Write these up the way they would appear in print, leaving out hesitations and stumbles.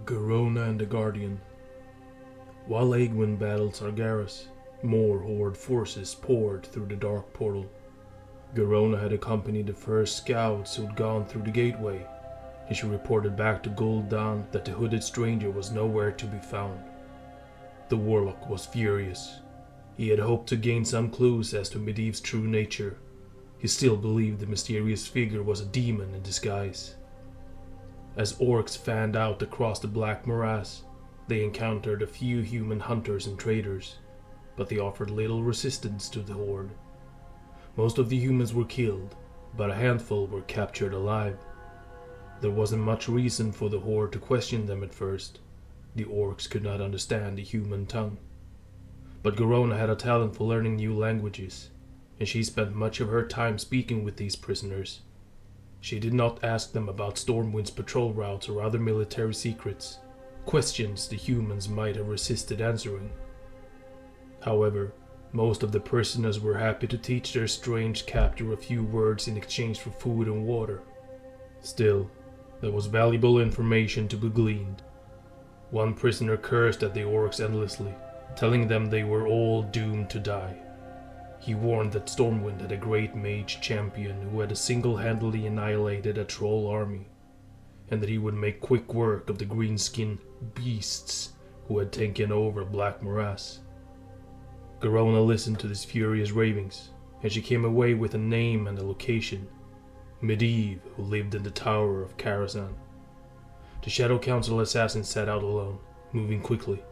Garona and the Guardian. While Aegwynn battled Sargeras, more Horde forces poured through the dark portal. Garona had accompanied the first scouts who'd gone through the gateway, and she reported back to Gul'dan that the hooded stranger was nowhere to be found. The warlock was furious. He had hoped to gain some clues as to Medivh's true nature. He still believed the mysterious figure was a demon in disguise. As orcs fanned out across the black morass, they encountered a few human hunters and traders, but they offered little resistance to the horde. Most of the humans were killed, but a handful were captured alive. There wasn't much reason for the horde to question them at first. The orcs could not understand the human tongue. But Garona had a talent for learning new languages, and she spent much of her time speaking with these prisoners. She did not ask them about Stormwind's patrol routes or other military secrets, questions the humans might have resisted answering. However, most of the prisoners were happy to teach their strange captor a few words in exchange for food and water. Still, there was valuable information to be gleaned. One prisoner cursed at the orcs endlessly, telling them they were all doomed to die. He warned that Stormwind had a great mage champion who had single-handedly annihilated a troll army, and that he would make quick work of the green-skinned beasts who had taken over Black Morass. Garona listened to these furious ravings, and she came away with a name and a location: Medivh, who lived in the Tower of Karazhan. The Shadow Council assassin set out alone, moving quickly,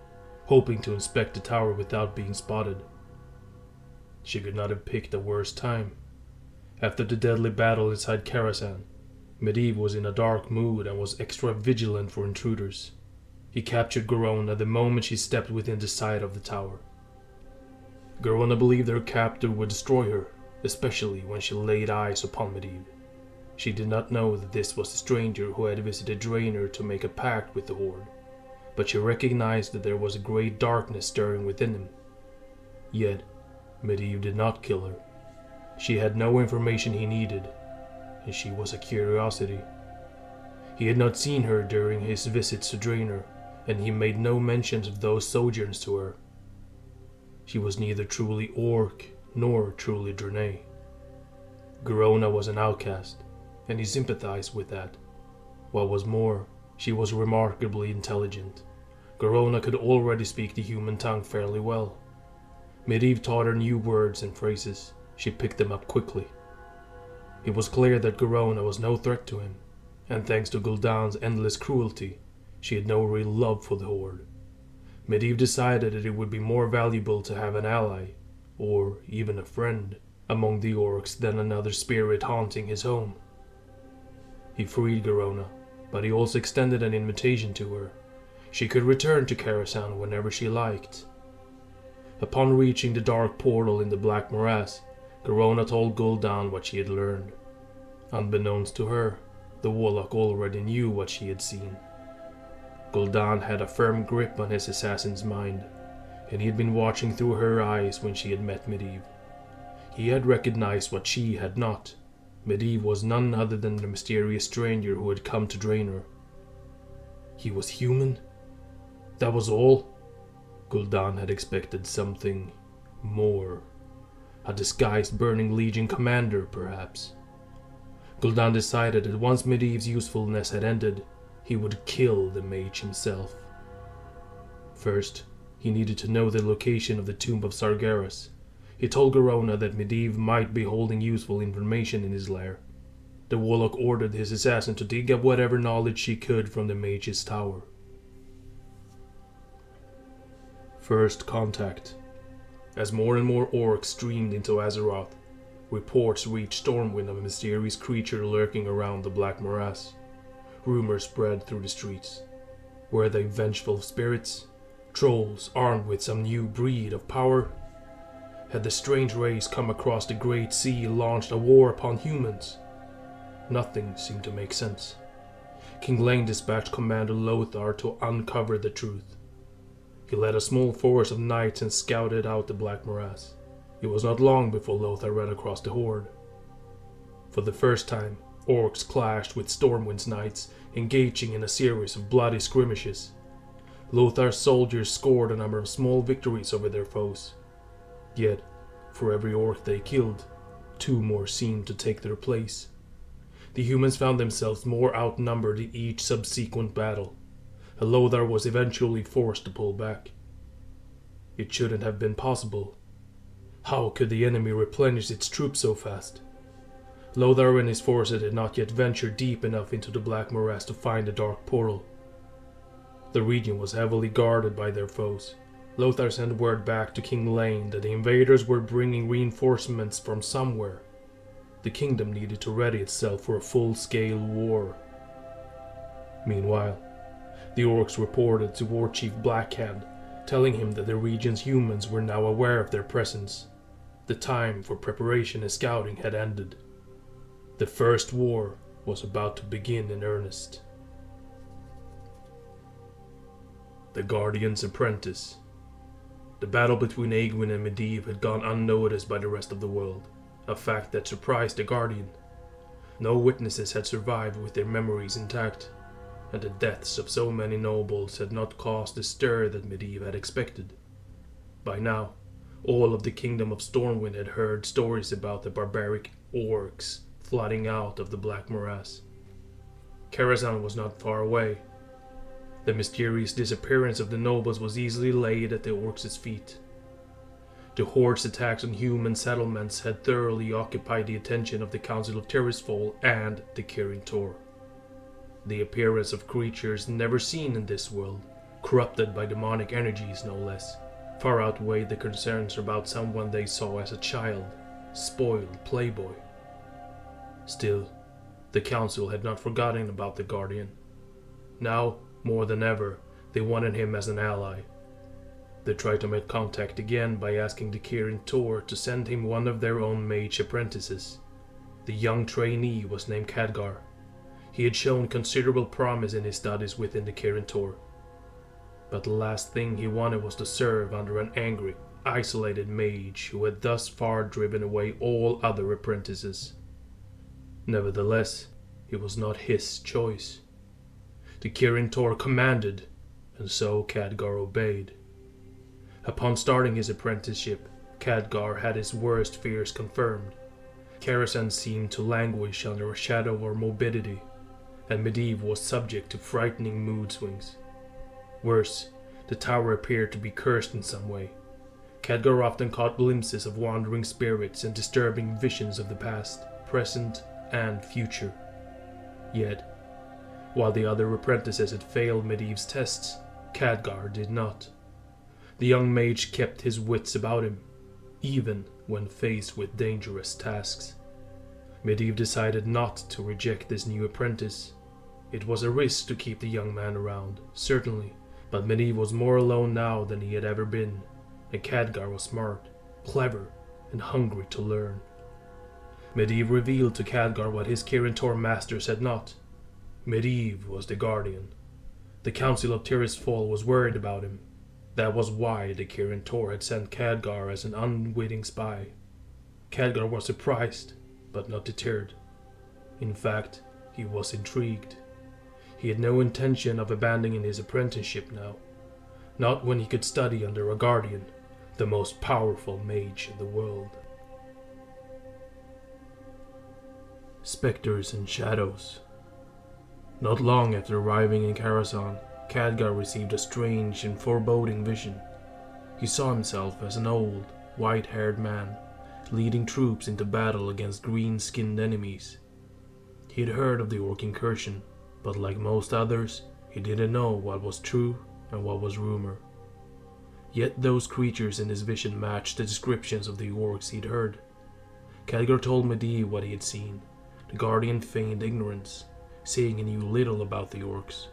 hoping to inspect the tower without being spotted. She could not have picked a worse time. After the deadly battle inside Karazhan, Medivh was in a dark mood and was extra vigilant for intruders. He captured Garona the moment she stepped within the sight of the tower. Garona believed her captor would destroy her, especially when she laid eyes upon Medivh. She did not know that this was the stranger who had visited Draenor to make a pact with the Horde, but she recognized that there was a great darkness stirring within him. Yet, Medivh did not kill her. She had no information he needed, and she was a curiosity. He had not seen her during his visits to Draenor, and he made no mentions of those sojourns to her. She was neither truly Orc nor truly Draenei. Garona was an outcast, and he sympathized with that. What was more, she was remarkably intelligent. Garona could already speak the human tongue fairly well. Medivh taught her new words and phrases. She picked them up quickly. It was clear that Garona was no threat to him, and thanks to Gul'dan's endless cruelty, she had no real love for the Horde. Medivh decided that it would be more valuable to have an ally, or even a friend, among the orcs than another spirit haunting his home. He freed Garona, but he also extended an invitation to her. She could return to Karazhan whenever she liked. Upon reaching the dark portal in the Black Morass, Garona told Gul'dan what she had learned. Unbeknownst to her, the warlock already knew what she had seen. Gul'dan had a firm grip on his assassin's mind, and he had been watching through her eyes when she had met Medivh. He had recognized what she had not. Medivh was none other than the mysterious stranger who had come to Draenor. He was human? That was all? Gul'dan had expected something more. A disguised Burning Legion commander, perhaps. Gul'dan decided that once Medivh's usefulness had ended, he would kill the mage himself. First, he needed to know the location of the tomb of Sargeras. He told Garona that Medivh might be holding useful information in his lair. The warlock ordered his assassin to dig up whatever knowledge she could from the mage's tower. First contact. As more and more orcs streamed into Azeroth, reports reached Stormwind of a mysterious creature lurking around the Black Morass. Rumors spread through the streets. Were they vengeful spirits? Trolls armed with some new breed of power? Had the strange race come across the Great Sea and launched a war upon humans? Nothing seemed to make sense. King Lane dispatched Commander Lothar to uncover the truth. He led a small force of knights and scouted out the Black Morass. It was not long before Lothar ran across the horde. For the first time, orcs clashed with Stormwind's knights, engaging in a series of bloody skirmishes. Lothar's soldiers scored a number of small victories over their foes. Yet, for every orc they killed, 2 more seemed to take their place. The humans found themselves more outnumbered in each subsequent battle, and Lothar was eventually forced to pull back. It shouldn't have been possible. How could the enemy replenish its troops so fast? Lothar and his forces had not yet ventured deep enough into the Black Morass to find the dark portal. The region was heavily guarded by their foes. Lothar sent word back to King Lane that the invaders were bringing reinforcements from somewhere. The kingdom needed to ready itself for a full-scale war. Meanwhile, the orcs reported to War Chief Blackhand, telling him that the region's humans were now aware of their presence. The time for preparation and scouting had ended. The first war was about to begin in earnest. The Guardian's Apprentice. The battle between Aegwin and Medivh had gone unnoticed by the rest of the world, a fact that surprised the Guardian. No witnesses had survived with their memories intact, and the deaths of so many nobles had not caused the stir that Medivh had expected. By now, all of the Kingdom of Stormwind had heard stories about the barbaric orcs flooding out of the Black Morass. Karazhan was not far away. The mysterious disappearance of the nobles was easily laid at the orcs' feet. The horde's attacks on human settlements had thoroughly occupied the attention of the Council of Tirisfal and the Kirin Tor. The appearance of creatures never seen in this world, corrupted by demonic energies no less, far outweighed the concerns about someone they saw as a child, spoiled playboy. Still, the Council had not forgotten about the Guardian. Now, more than ever, they wanted him as an ally. They tried to make contact again by asking the Kirin Tor to send him one of their own mage apprentices. The young trainee was named Khadgar. He had shown considerable promise in his studies within the Kirin Tor. But the last thing he wanted was to serve under an angry, isolated mage who had thus far driven away all other apprentices. Nevertheless, it was not his choice. The Kirin Tor commanded, and so Khadgar obeyed. Upon starting his apprenticeship, Khadgar had his worst fears confirmed. Karazhan seemed to languish under a shadow of morbidity, and Medivh was subject to frightening mood swings. Worse, the tower appeared to be cursed in some way. Khadgar often caught glimpses of wandering spirits and disturbing visions of the past, present, and future. Yet, while the other apprentices had failed Medivh's tests, Khadgar did not. The young mage kept his wits about him, even when faced with dangerous tasks. Medivh decided not to reject this new apprentice. It was a risk to keep the young man around, certainly, but Medivh was more alone now than he had ever been, and Khadgar was smart, clever, and hungry to learn. Medivh revealed to Khadgar what his Kirin Tor masters had not. Medivh was the Guardian. The Council of Tirisfal was worried about him. That was why the Kirin Tor had sent Khadgar as an unwitting spy. Khadgar was surprised, but not deterred. In fact, he was intrigued. He had no intention of abandoning his apprenticeship now. Not when he could study under a Guardian, the most powerful mage in the world. Spectres and Shadows. Not long after arriving in Karazhan, Khadgar received a strange and foreboding vision. He saw himself as an old, white-haired man, leading troops into battle against green-skinned enemies. He had heard of the orc incursion, but like most others, he didn't know what was true and what was rumor. Yet those creatures in his vision matched the descriptions of the orcs he'd heard. Khadgar told Medivh what he had seen. The Guardian feigned ignorance, saying he knew little about the orcs.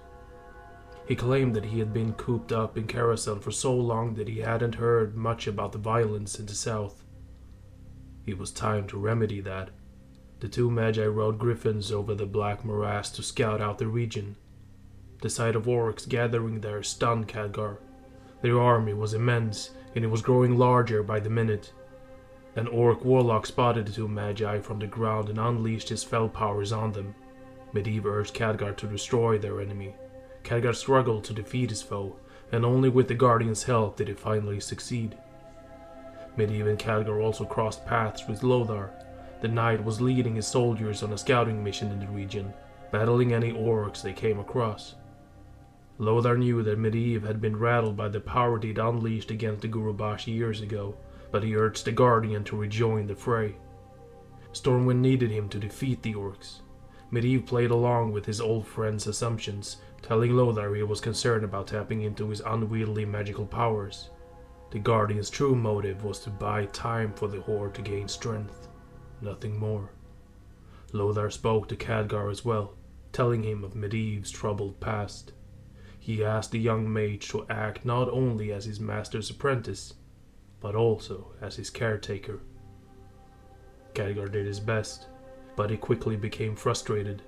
He claimed that he had been cooped up in Karazhan for so long that he hadn't heard much about the violence in the south. It was time to remedy that. The 2 Magi rode griffins over the Black Morass to scout out the region. The sight of orcs gathering there stunned Khadgar. Their army was immense, and it was growing larger by the minute. An orc warlock spotted the 2 Magi from the ground and unleashed his fell powers on them. Medivh urged Khadgar to destroy their enemy. Khadgar struggled to defeat his foe, and only with the Guardian's help did he finally succeed. Medivh and Khadgar also crossed paths with Lothar. The knight was leading his soldiers on a scouting mission in the region, battling any orcs they came across. Lothar knew that Medivh had been rattled by the power he'd unleashed against the Gurubash years ago, but he urged the Guardian to rejoin the fray. Stormwind needed him to defeat the orcs. Medivh played along with his old friend's assumptions, telling Lothar he was concerned about tapping into his unwieldy magical powers. The Guardian's true motive was to buy time for the Horde to gain strength, nothing more. Lothar spoke to Khadgar as well, telling him of Medivh's troubled past. He asked the young mage to act not only as his master's apprentice, but also as his caretaker. Khadgar did his best, but he quickly became frustrated.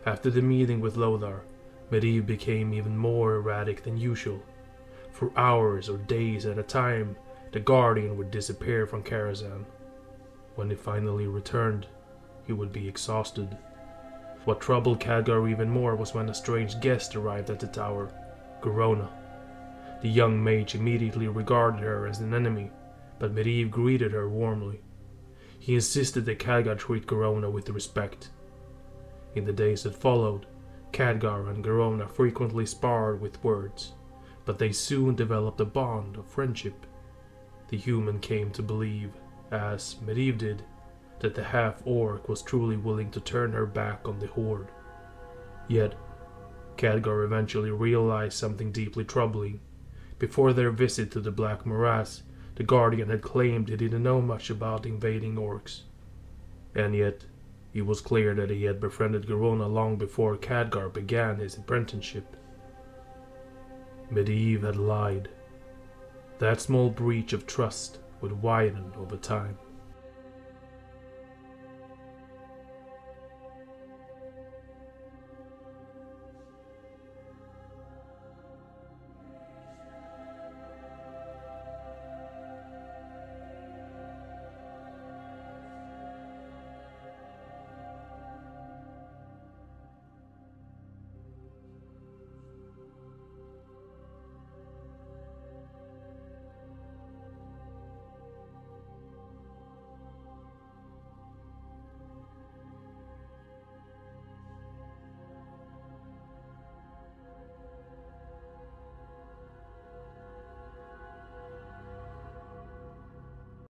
After the meeting with Lothar, Medivh became even more erratic than usual. For hours or days at a time, the Guardian would disappear from Karazhan. When he finally returned, he would be exhausted. What troubled Khadgar even more was when a strange guest arrived at the tower, Garona. The young mage immediately regarded her as an enemy, but Medivh greeted her warmly. He insisted that Khadgar treat Garona with respect. In the days that followed, Khadgar and Garona frequently sparred with words, but they soon developed a bond of friendship. The human came to believe, as Medivh did, that the half-orc was truly willing to turn her back on the Horde. Yet, Khadgar eventually realized something deeply troubling. Before their visit to the Black Morass, the Guardian had claimed he didn't know much about invading orcs. And yet, it was clear that he had befriended Garona long before Khadgar began his apprenticeship. Medivh had lied. That small breach of trust would widen over time.